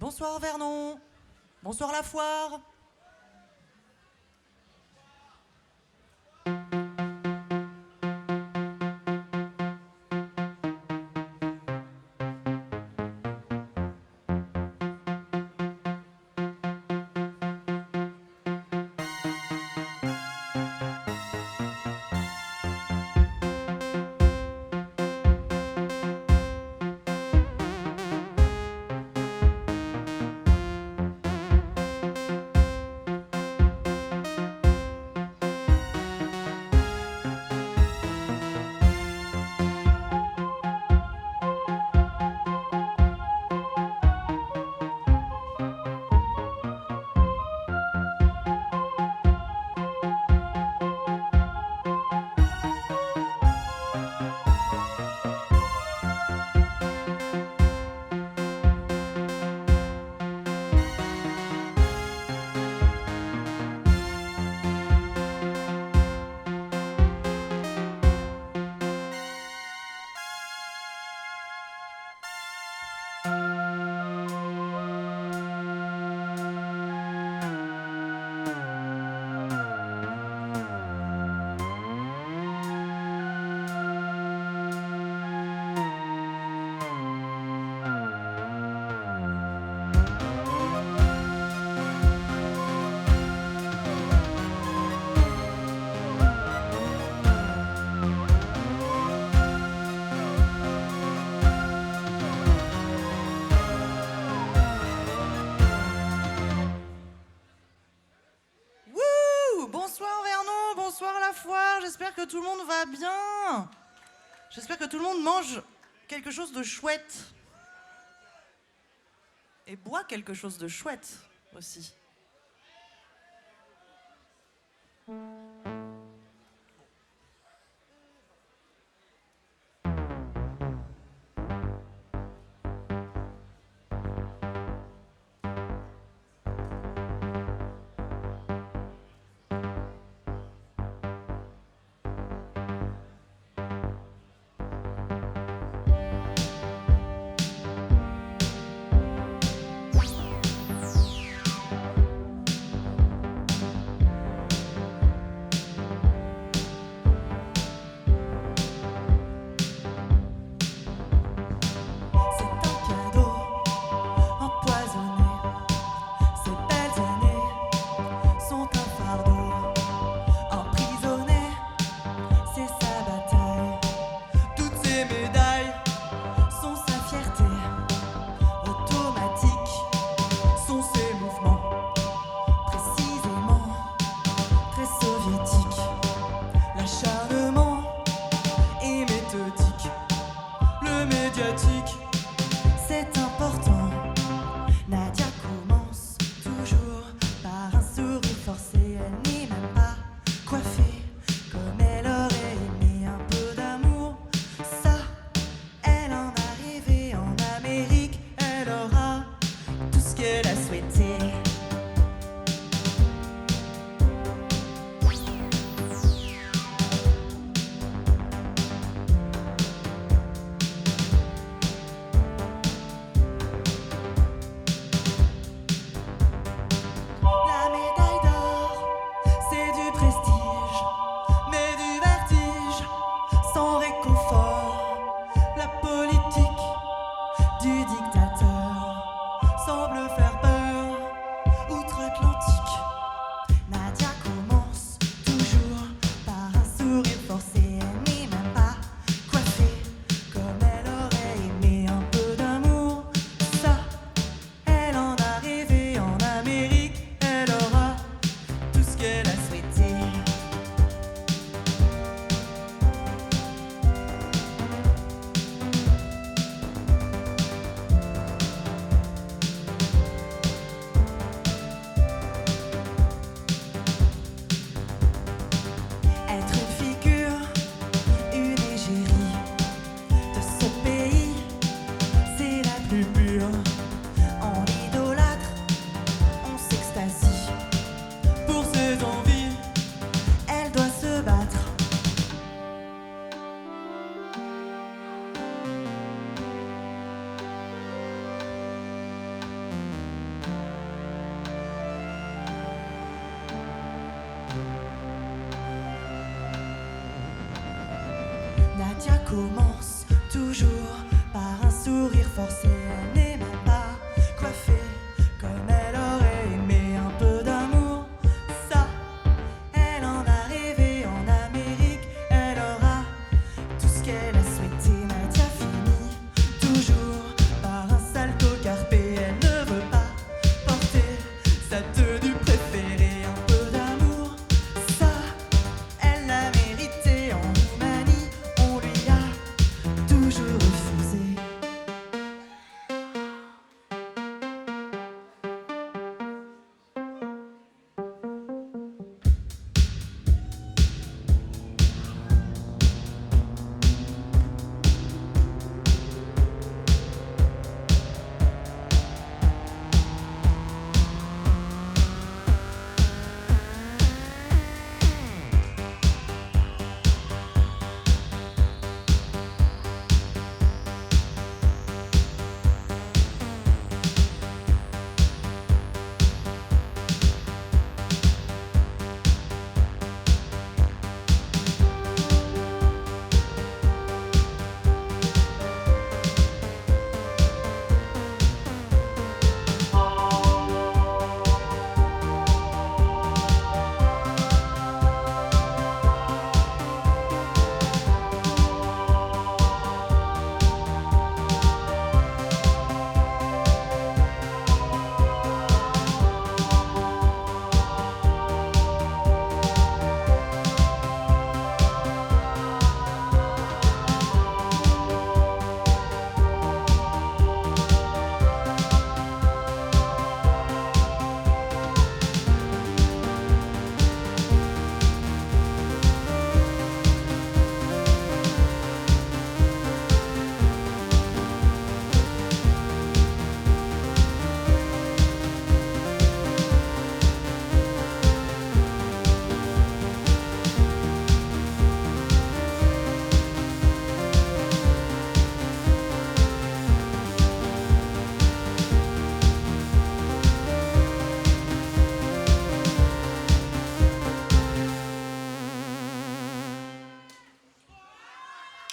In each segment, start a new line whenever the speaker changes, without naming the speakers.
Bonsoir Vernon. Bonsoir la foire. Bonsoir Vernon, bonsoir la foire, j'espère que tout le monde va bien. J'espère que tout le monde mange quelque chose de chouette. Et boit quelque chose de chouette aussi. C'est important. Nadia commence toujours par un sourire forcé. Elle n'est même pas coiffée comme elle aurait aimé. Un peu d'amour, ça, elle en a rêvé. En Amérique, elle aura tout ce qu'elle a souhaité. commence toujours par un sourire forcé. Elle n'est même pas coiffée comme elle aurait aimé. Un peu d'amour, ça, elle en a rêvé. En Amérique, elle aura tout ce qu'elle a souhaité. Nadia finit toujours par un salto carpé. Elle ne veut pas porter sa tenue préférée. Un peu d'amour, ça, elle l'a mérité. En Roumanie, on lui a toujours refusé.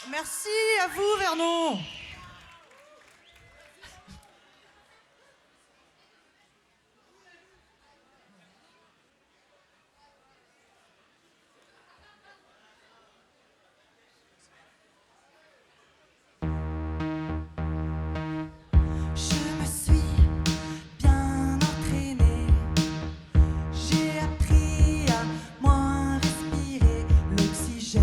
Merci à vous, Vernon. Je me suis bien entraînée. J'ai appris à moins respirer l'oxygène.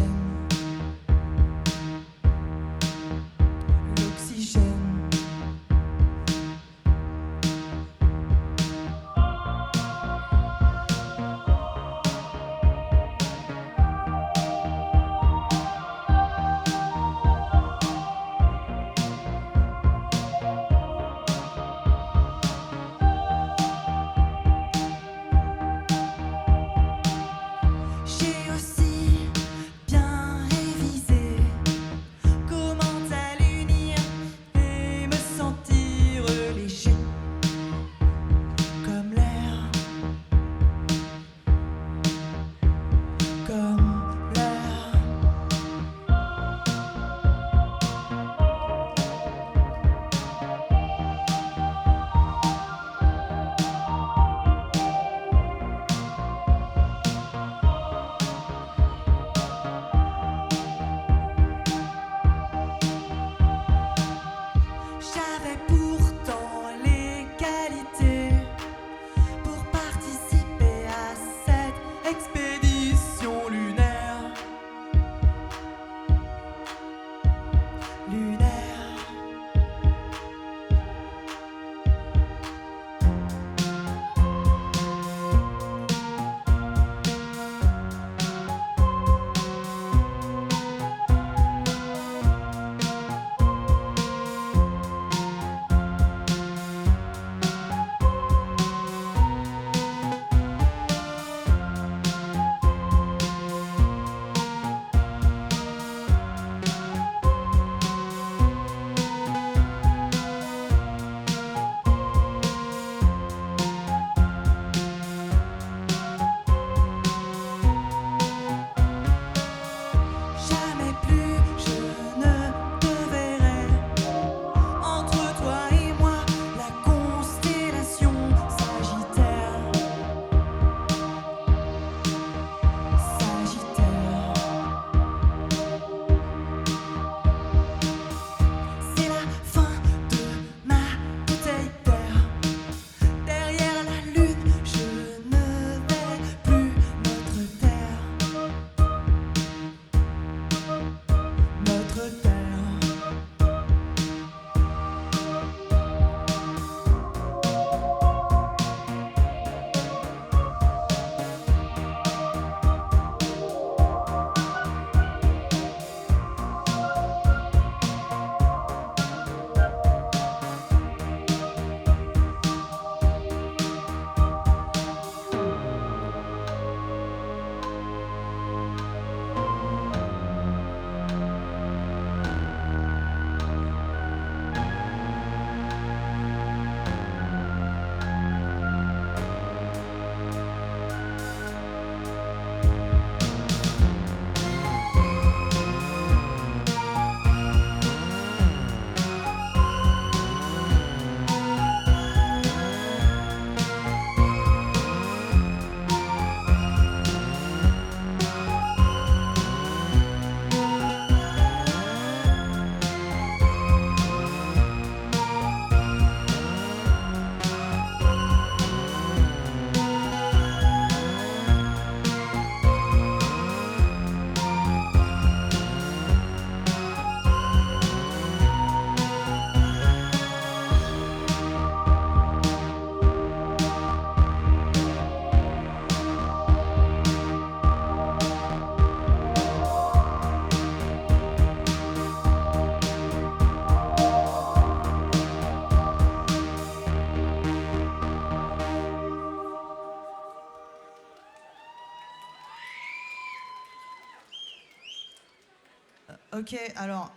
Ok, alors,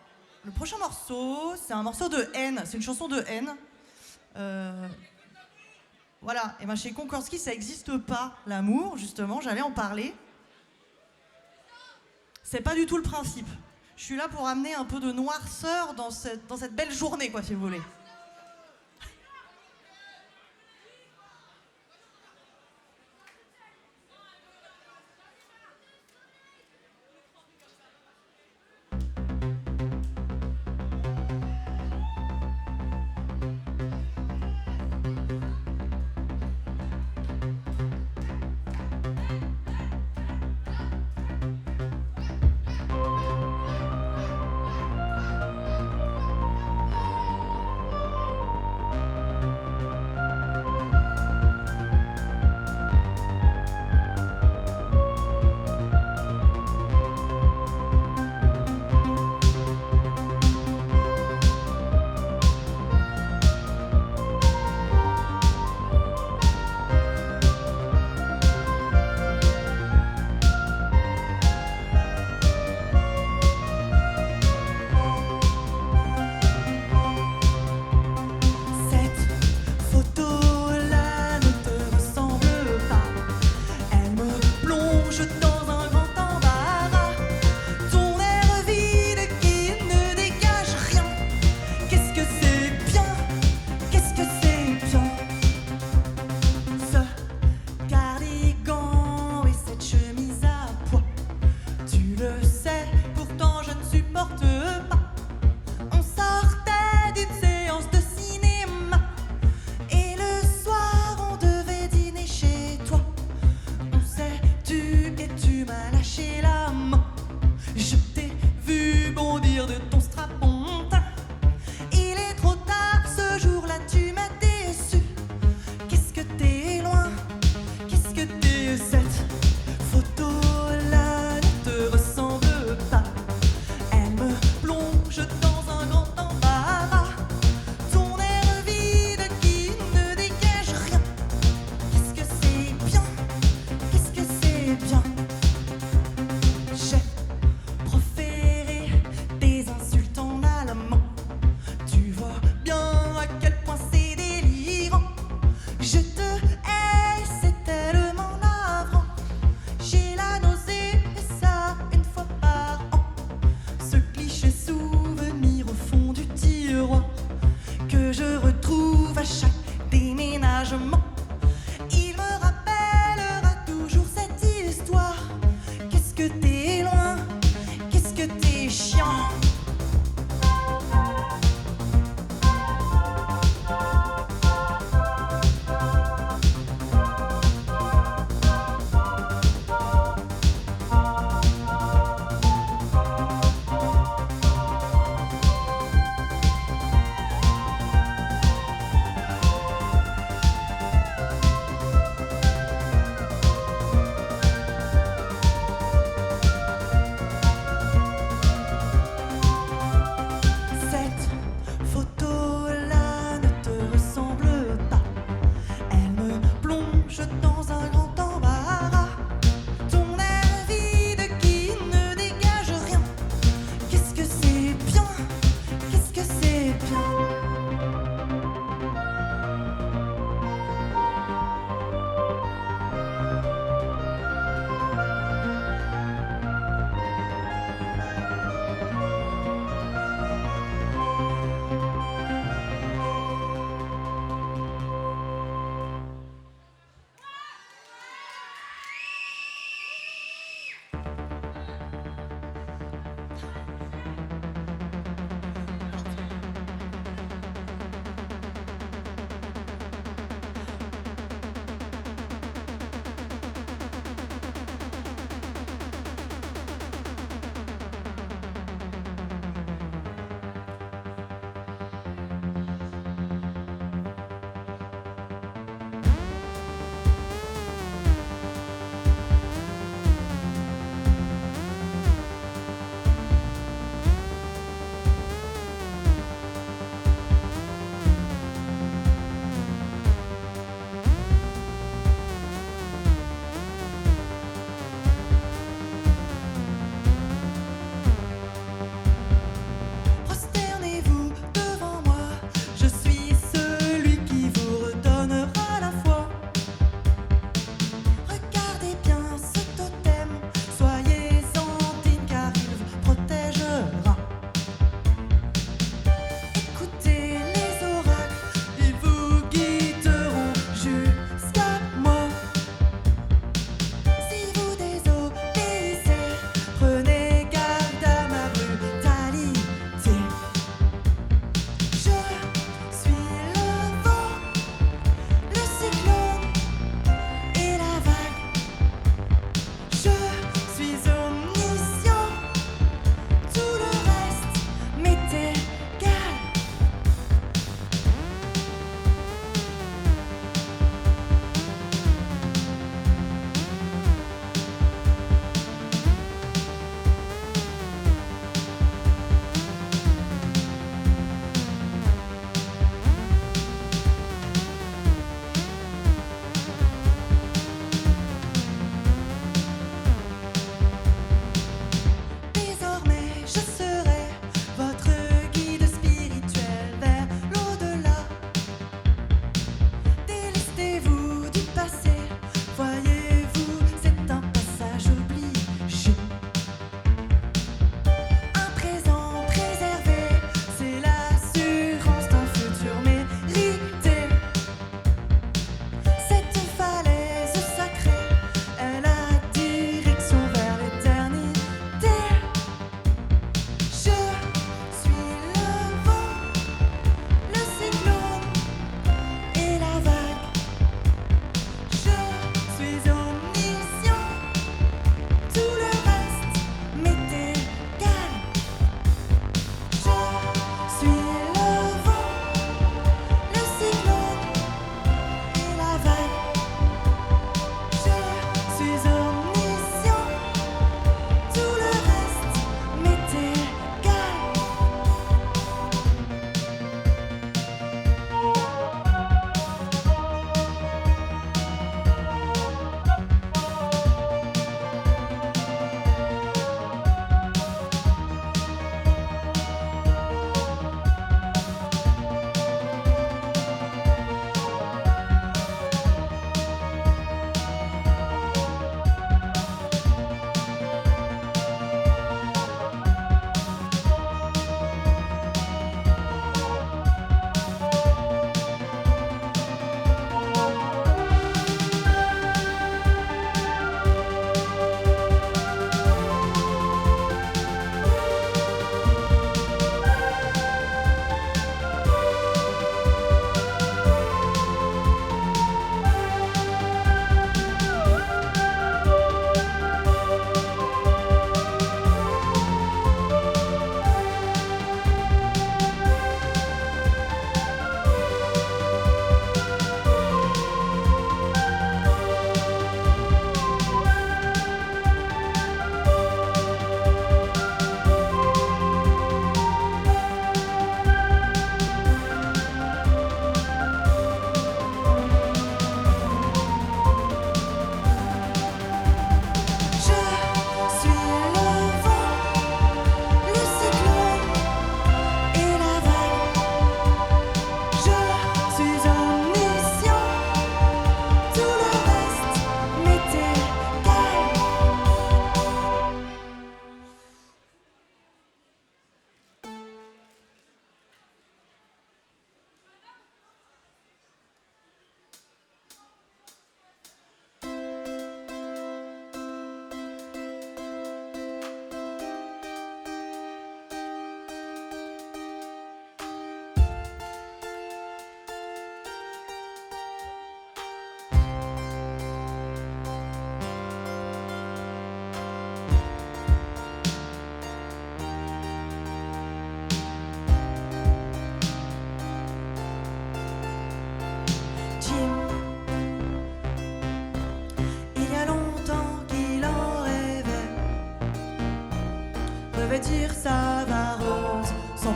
le prochain morceau, c'est un morceau de haine. C'est une chanson de haine. Euh, voilà, et ben chez Konkorsky, ça n'existe pas, l'amour, justement, j'allais en parler. C'est pas du tout le principe. Je suis là pour amener un peu de noirceur dans cette belle journée, quoi, si vous voulez.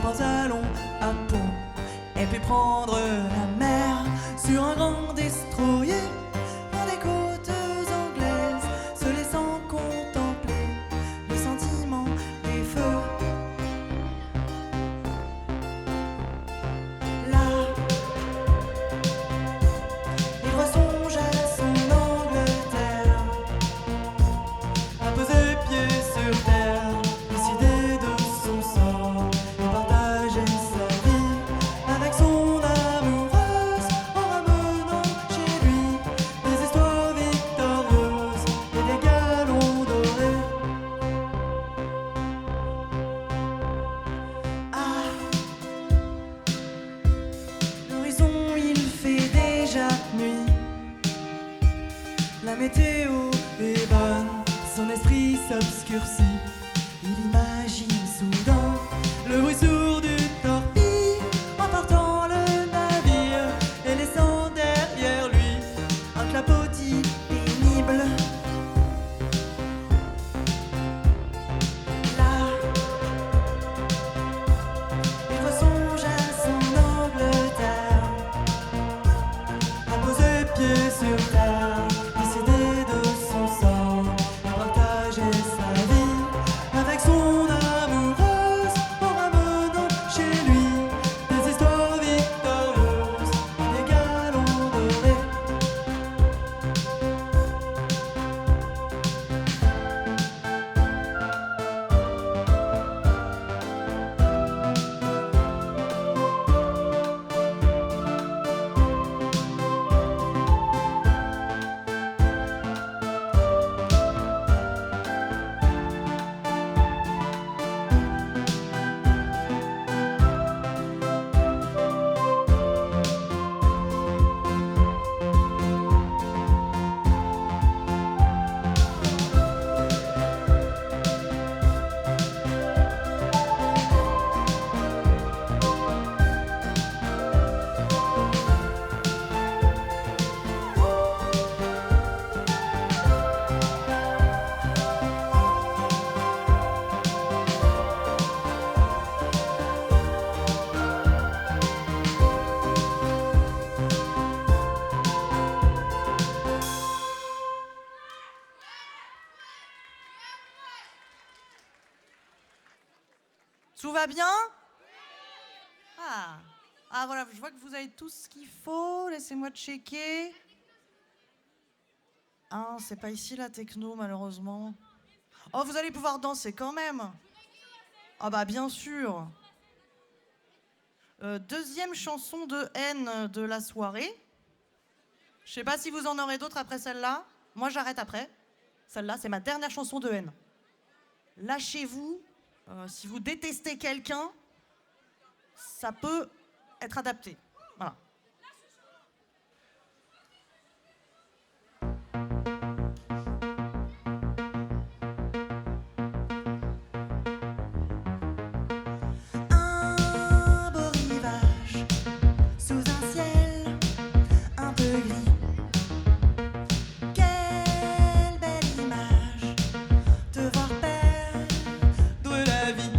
pantalon à peau, et puis prendre la mer sur un grand destroyer, loin des côtes anglaises, se laissant contempler le sentiment des feux. Là, il ressonge à son Angleterre, à poser pied sur terre, décidé de son sort, et partager sa vie avec son amoureuse, en ramenant chez lui des histoires victorieuses et des galons dorés. Ah, l'horizon, il fait déjà nuit. La météo est bonne, son esprit s'obscurcit. Il imagine soudain le bruit sourd du torpille, emportant le navire et laissant derrière lui un clapotis pénible. Là, il ressonge à son Angleterre, à poser pied sur terre, décidé de son sort, et partager sa vie avec son amoureuse, en ramenant chez lui des histoires victorieuses et des galons dorés. Tout va bien? Ah voilà, je vois que vous avez tout ce qu'il faut. Laissez-moi checker. Ah, c'est pas ici la techno, malheureusement. Oh, vous allez pouvoir danser quand même. Ah bah bien sûr. Deuxième chanson de haine de la soirée. Je sais pas si vous en aurez d'autres après celle-là. Moi, j'arrête après. Celle-là, c'est ma dernière chanson de haine. Lâchez-vous. Si vous détestez quelqu'un, ça peut être adapté. Voilà. Un beau rivage sous un ciel un peu gris. Quelle belle image de voir perdre la vie.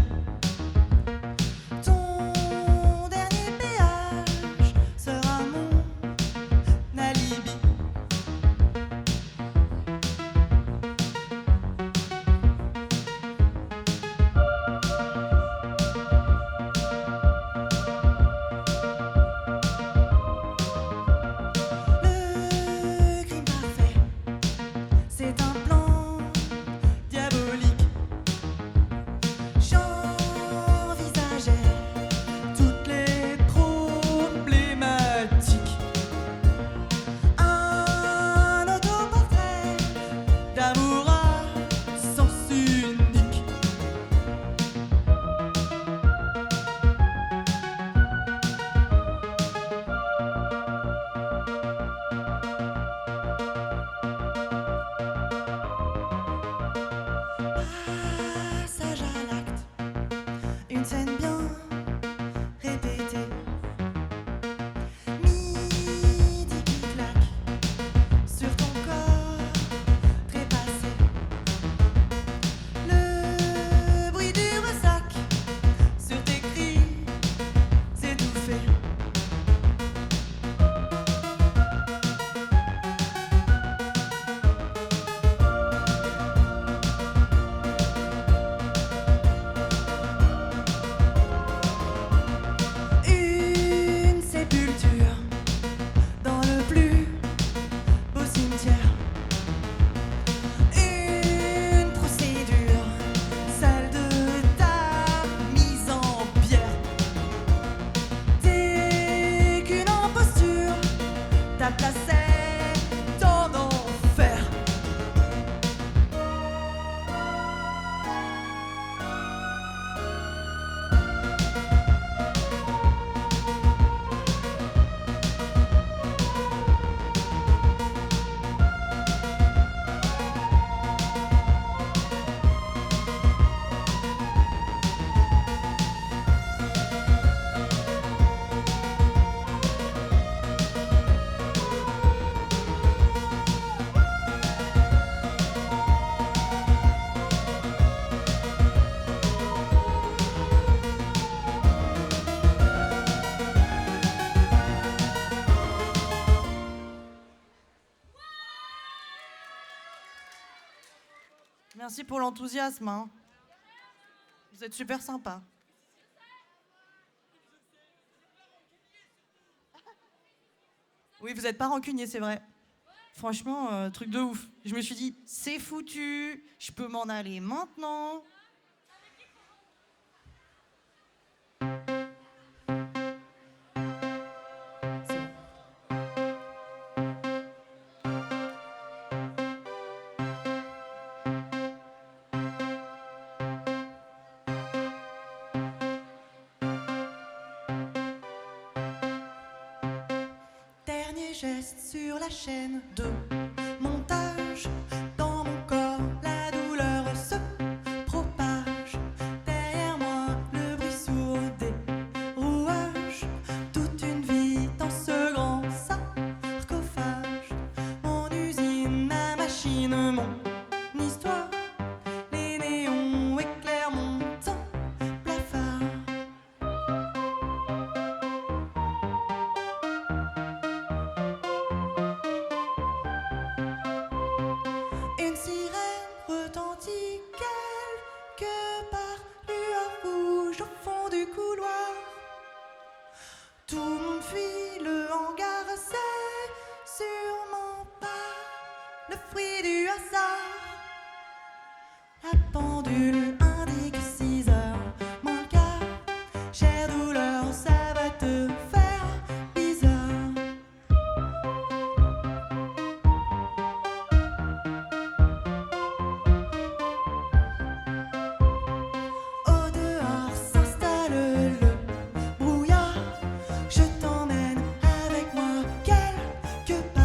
Ton dernier péage se Merci pour l'enthousiasme, hein. Vous êtes super sympa. Oui, vous n'êtes pas rancunier, c'est vrai. Franchement, truc de ouf. Je me suis dit, c'est foutu, je peux m'en aller maintenant. C'est bon. Dernier geste sur la chaîne de montage. Dans mon corps, la douleur se propage. Derrière moi, le bruit sourd des rouages. Toute une vie dans ce grand sarcophage. Mon usine, ma machine, mon histoire. Les néons éclairent mon temps blafard. Une sirène retentit quelque part, lueur rouge au fond du couloir. Tout le monde fuit, le hangar, c'est sûrement pas le fruit du hasard. La pendule indique 6 heures, moins le quart. Chère douleur, ça va te faire bizarre. Au dehors s'installe le brouillard. Je t'emmène avec moi quelque part.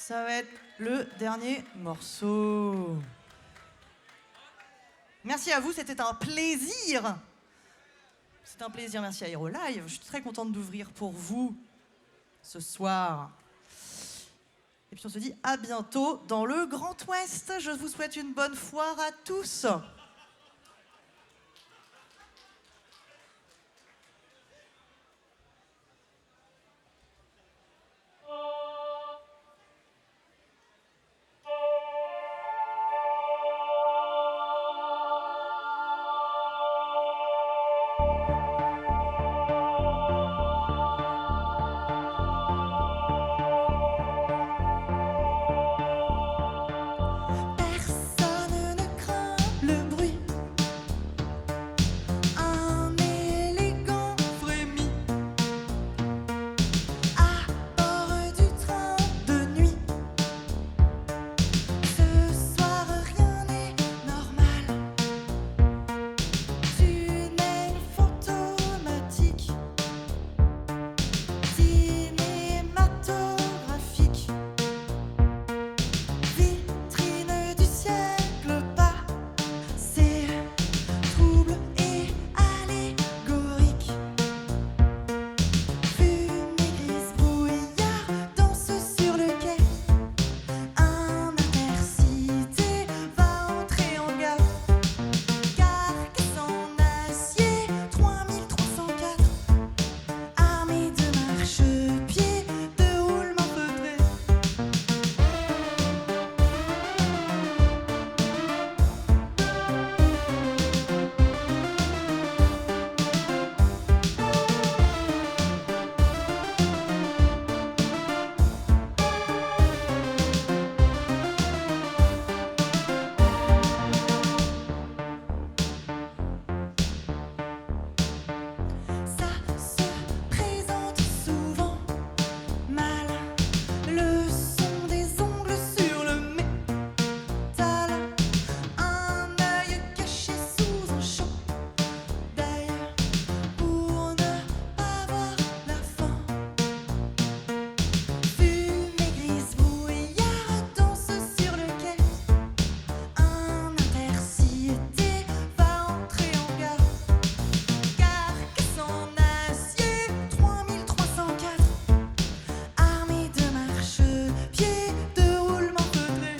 Ça va être le dernier morceau. Merci à vous, c'était un plaisir. C'est un plaisir, merci à Hero Live. Je suis très contente d'ouvrir pour vous ce soir. Et puis on se dit à bientôt dans le Grand Ouest. Je vous souhaite une bonne foire à tous. Personne ne craint le bruit. Un élégant frémit à bord du train de nuit. Ce soir rien n'est normal. Tunnel fantomatique, cinématographique, vitrine du siècle pas. C'est trouble et allégorique. Fumée grise brouillard danse sur le quai. Un intercité va entrer en gare. Carcasse en acier 3304, armée de marchepieds, de roulements feutrés. Ça se présente souvent mal. Le son des ongles sur le métal. Un œil caché sous un champ d'œil pour ne pas voir la fin. Fumée grise brouillard danse sur le quai. Un intercité va entrer en gare. Carcasse en acier 3304, armée de marchepieds, de roulements feutrés.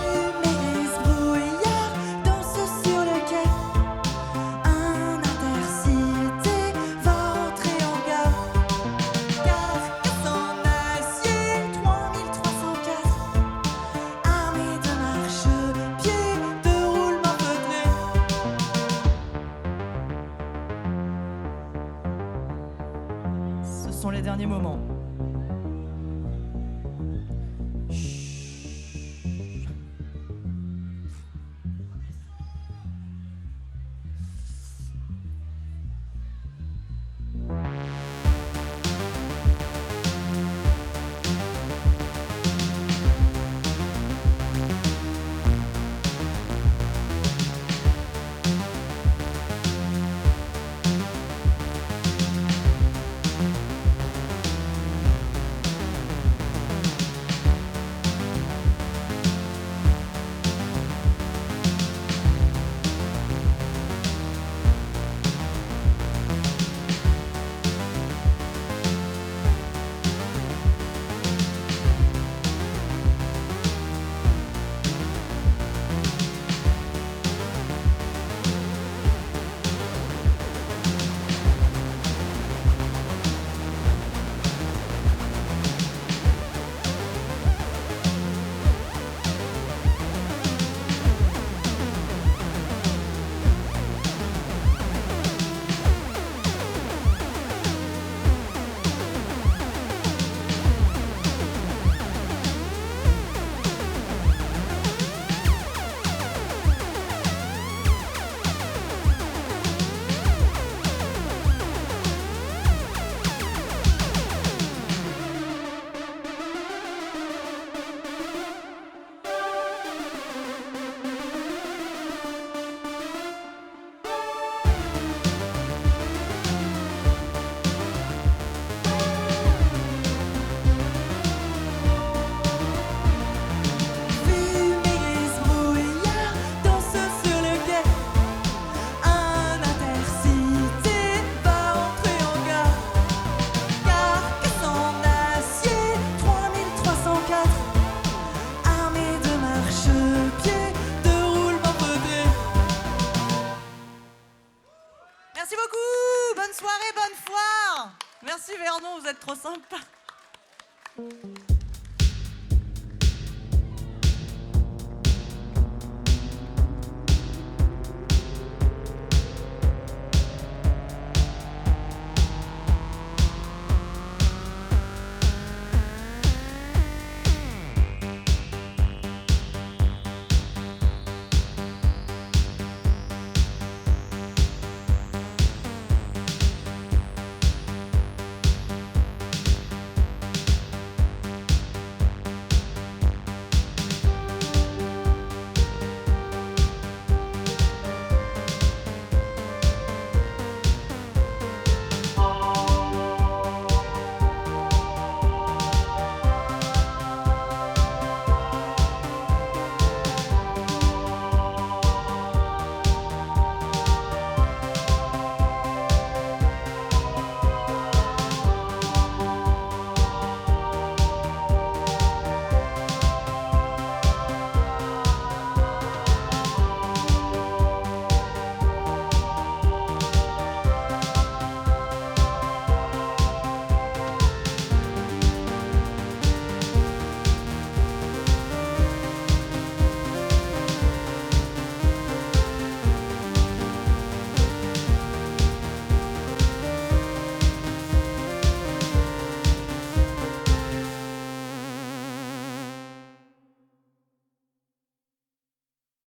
Fumée grise brouillard danse sur le quai. Un intercité va entrer en gare. Carcasse en acier 3304, armée de marchepieds, de roulements feutrés. Ce sont les derniers moments. pardon, vous êtes trop sympa.